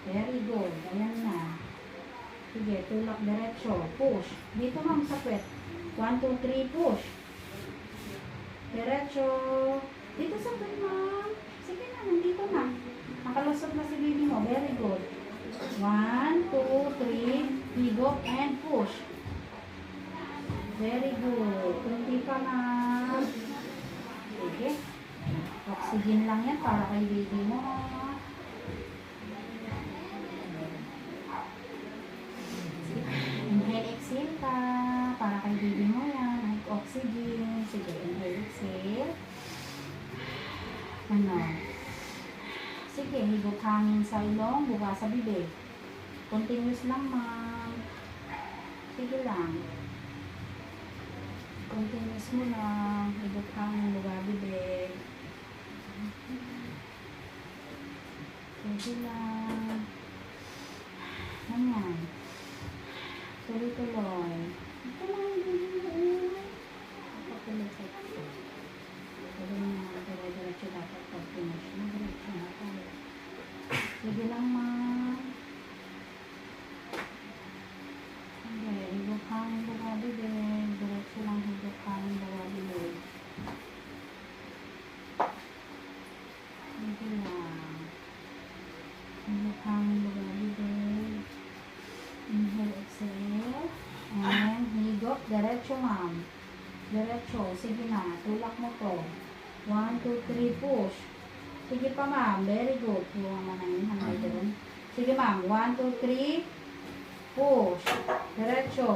Very good. Ayan na. Sige, tulak diretso. Push. Dito ma'am sa puwet. 1, 2, 3, push. Diretso. Dito sa puwet ma'am. Sige na, nandito na. Nakalusot na si baby mo. Very good. 1, 2, 3. Higop and push. Very good. Kunti pa ma'am. Sige. Oxygen lang yan para kay baby mo. Inhale, exhale ka. Para kay baby mo yan. Oxygen. Sige, inhale, exhale. Ano? Sige, higop hangin sa ilong, buka sa bibig. Continuous lang, ma'am. Sige lang. Continuous mo lang. Higop hangin, buka bibig. Sige lang. Ganyan. Tuloy-tuloy. Ito lang, baby. Patuloy-tuloy. Pwede mo nga dire-diretso dapat pag-finish. Diretso na tayo. Sige lang, ma'am. Okay, higop hangin, buka bibig. Diretso lang, higop hangin, buka bibig. Sige lang. Higop hangin, buka bibig. Inhale, exhale. And higop, diretso, ma'am. Diretso. Sige na, tulak mo to. 1, 2, 3, push. Sige pa, ma'am. Very good. Huwag mo na yun. Hanggang doon. Sige, ma'am. 1, 2, 3, push. Diretso.